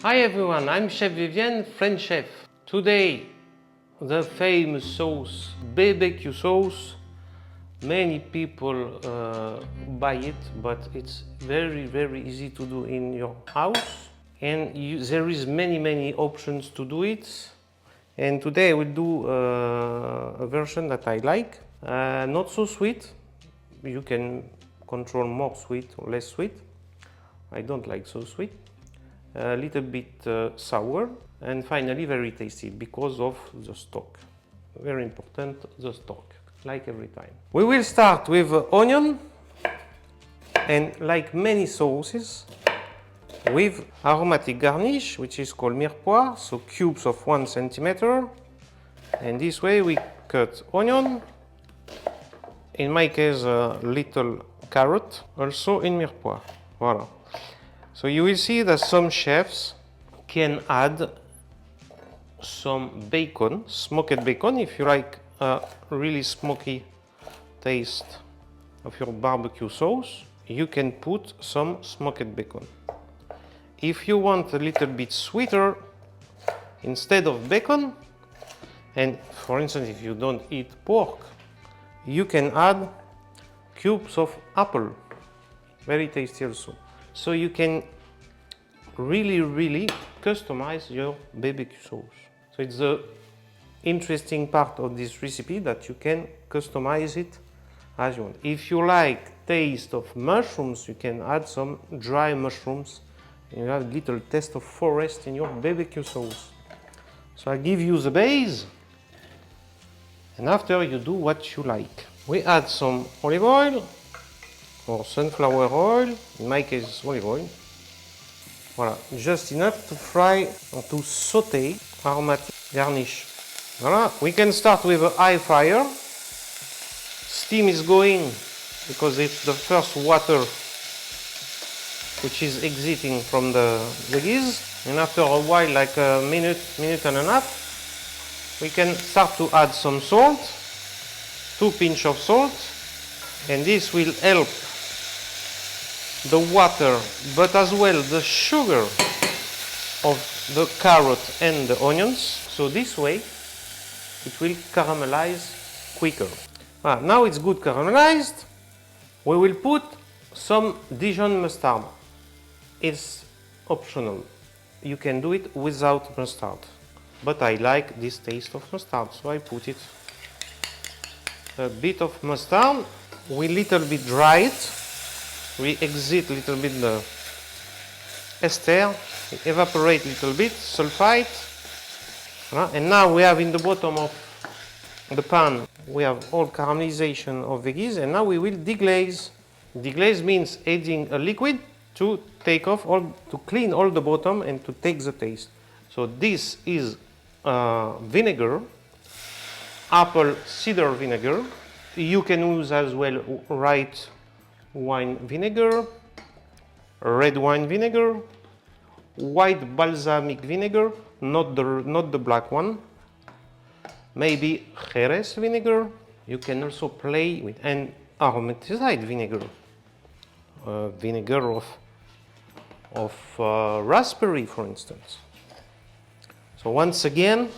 Hi everyone, I'm Chef Vivien, French chef. Today, the famous sauce, barbecue sauce. Many people buy it, but it's very easy to do in your house. And there is many options to do it. And today I will do a version that I like. Not so sweet. You can control more sweet or less sweet. I don't like so sweet. A little bit sour, and finally very tasty because of the stock. Very important, the stock, like every time. We will start with onion, and like many sauces, with aromatic garnish, which is called mirepoix, so cubes of 1 centimeter. And this way we cut onion, in my case a little carrot, also in mirepoix. Voilà. So you will see that some chefs can add some bacon, smoked bacon, if you like a really smoky taste of your barbecue sauce, you can put some smoked bacon. If you want a little bit sweeter, instead of bacon, and for instance if you don't eat pork, you can add cubes of apple, very tasty also. So you can really customize your barbecue sauce. So it's the interesting part of this recipe, that you can customize it as you want. If you like taste of mushrooms, you can add some dry mushrooms. You have a little taste of forest in your barbecue sauce. So I give you the base, and after you do what you like. We add some olive oil or sunflower oil, in my case olive oil. Voilà, just enough to fry or to sauté aromatic garnish. Voilà, we can start with a high fire. Steam is going because it's the first water which is exiting from the veggies. And after a while, like a minute and a half, we can start to add some salt, 2 pinches of salt, and this will help the water, but as well the sugar of the carrot and the onions. So this way it will caramelize quicker. Now it's good caramelized. We will put some Dijon mustard. It's optional. You can do it without mustard, but I like this taste of mustard, so I put it. A bit of mustard. We little bit dry it. We exit a little bit the ester, we evaporate a little bit, sulfite. And now we have in the bottom of the pan, we have all caramelization of veggies, and now we will deglaze. Deglaze means adding a liquid to take off all, to clean all the bottom and to take the taste. So this is vinegar, apple cider vinegar. You can use as well white wine vinegar, red wine vinegar, white balsamic vinegar, not the black one, maybe Jerez vinegar. You can also play with an aromatized vinegar, vinegar of raspberry, for instance. So once again,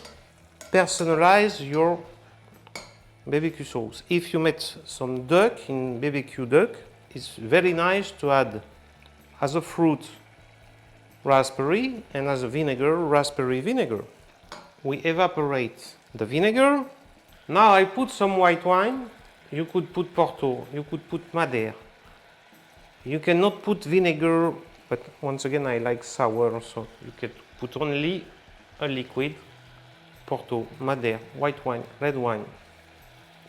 personalize your barbecue sauce. If you met some duck in barbecue duck, it's very nice to add as a fruit raspberry and as a vinegar raspberry vinegar. We evaporate the vinegar. Now I put some white wine. You could put Porto, you could put Madeira. You cannot put vinegar, but once again I like sour, so you can put only a liquid, Porto, Madeira, white wine, red wine,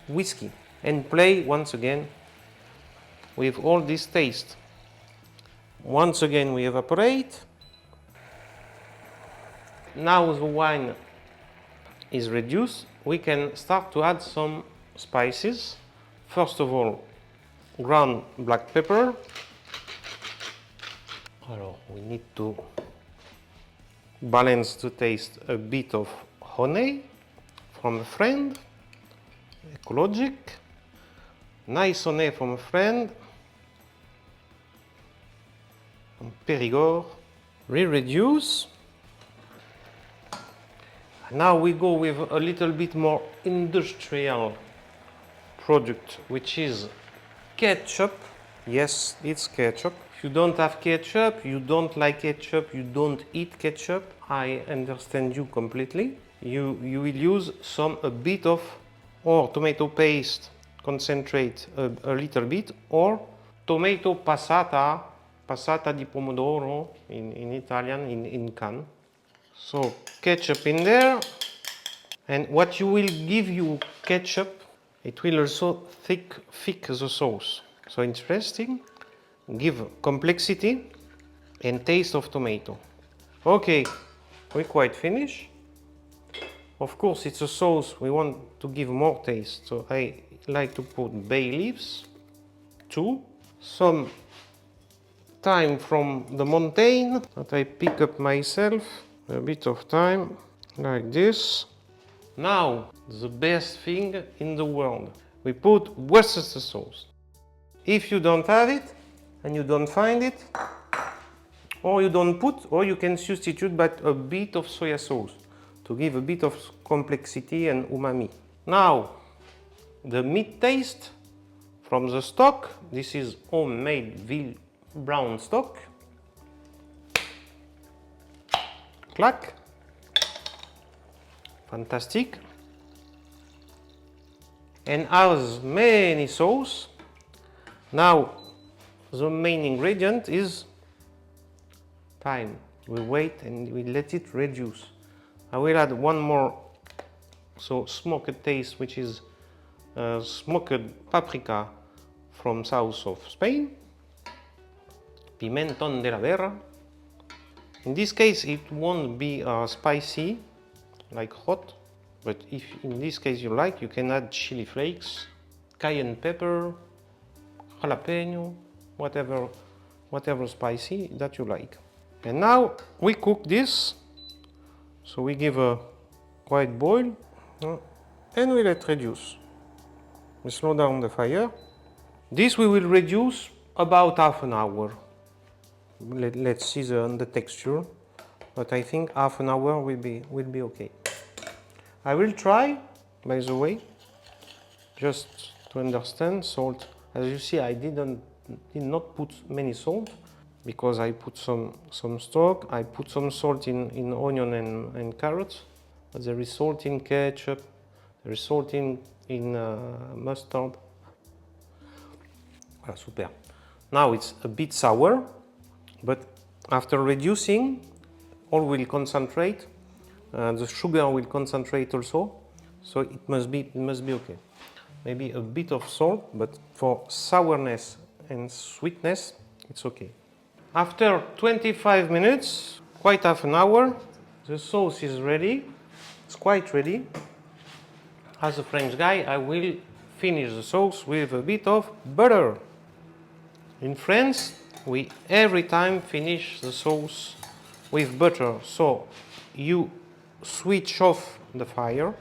whiskey, and play once again with all this taste. Once again we evaporate. Now the wine is reduced, we can start to add some spices. First of all, ground black pepper. Alors, we need to balance the taste. A bit of honey from a friend, ecologic. Nice honey from a friend. Perigord. Re-reduce. Now we go with a little bit more industrial product, which is ketchup. Yes, it's ketchup. If you don't have ketchup, you don't like ketchup, you don't eat ketchup, I understand you completely. You will use a bit of or tomato paste, concentrate a little bit, or tomato passata di pomodoro in Italian, in can. So ketchup in there, and what you will give you ketchup, it will also thick the sauce. So interesting, give complexity and taste of tomato. Okay, we quite finished. Of course, it's a sauce, we want to give more taste, so I like to put bay leaves, 2, some thyme from the mountain that I pick up myself, a bit of thyme, like this. Now, the best thing in the world, we put Worcestershire sauce. If you don't have it, and you don't find it, or you don't put, or you can substitute by a bit of soya sauce to give a bit of complexity and umami. Now, the meat taste from the stock. This is homemade veal brown stock. Clack. Fantastic. And as many sauce, now the main ingredient is thyme. We wait and we let it reduce. I will add one more, so smoked taste, which is smoked paprika from south of Spain. Pimentón de la Guerra. In this case, it won't be spicy, like hot, but if in this case you like, you can add chili flakes, cayenne pepper, jalapeno, whatever spicy that you like. And now we cook this. So we give a quiet boil and we let reduce. We slow down the fire. This we will reduce about half an hour. Let's see the texture, but I think half an hour will be okay. I will try, by the way, just to understand salt. As you see, I did not put many salt, because I put some stock, I put some salt in onion and carrots, but there is salt in ketchup, there is salt in mustard. Voilà, super. Now it's a bit sour, but after reducing, all will concentrate, the sugar will concentrate also, so it must be okay. Maybe a bit of salt, but for sourness and sweetness, it's okay. After 25 minutes, quite half an hour, the sauce is ready. It's quite ready. As a French guy, I will finish the sauce with a bit of butter. In France, we every time finish the sauce with butter. So you switch off the fire,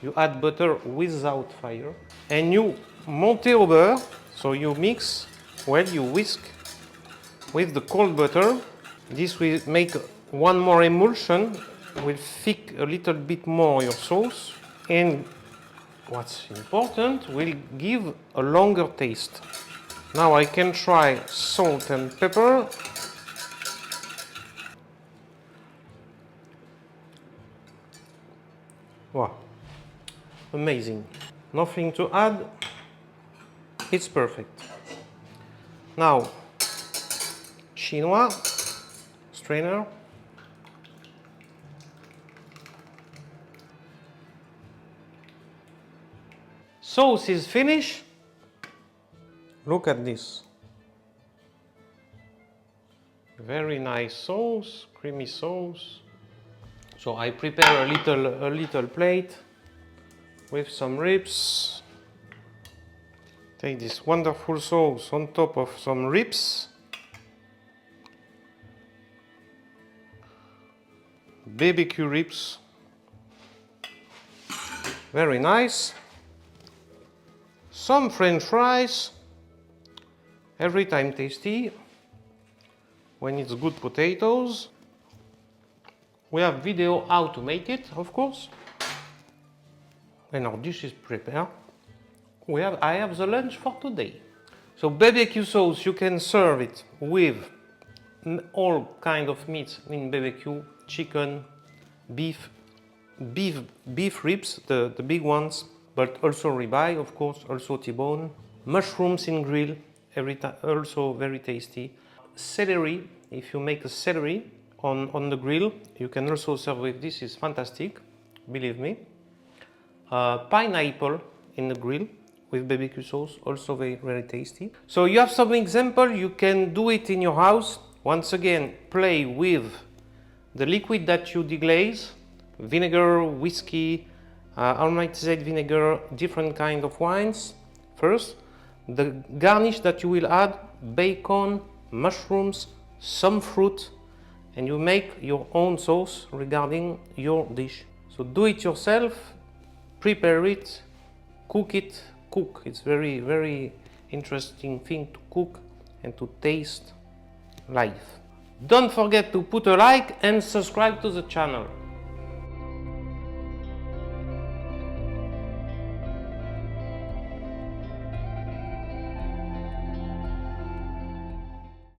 you add butter without fire, and you monte au beurre. So you mix, well, you whisk with the cold butter. This will make one more emulsion, will thick a little bit more your sauce, and what's important, will give a longer taste. Now I can try salt and pepper. Wow, amazing. Nothing to add, it's perfect. Now, Chinois, strainer. Sauce is finished. Look at this. Very nice sauce, creamy sauce. So I prepare a little plate with some ribs. Take this wonderful sauce on top of some ribs. Barbecue ribs. Very nice. Some French fries. Every time tasty. When it's good potatoes. We have video how to make it, of course. And our dish is prepared. I have the lunch for today. So barbecue sauce, you can serve it with all kind of meats in barbecue, chicken, beef ribs, the big ones, but also ribeye, of course, also T-bone, mushrooms in grill, also very tasty. Celery, if you make a celery on the grill, you can also serve with this, is fantastic, believe me. Pineapple in the grill with barbecue sauce, also very, very tasty. So you have some example, you can do it in your house. Once again, play with the liquid that you deglaze, vinegar, whiskey, aromatized vinegar, different kind of wines. First, the garnish that you will add, bacon, mushrooms, some fruit, and you make your own sauce regarding your dish. So do it yourself, prepare it, cook it, cook. It's very, very interesting thing to cook and to taste life. Don't forget to put a like and subscribe to the channel.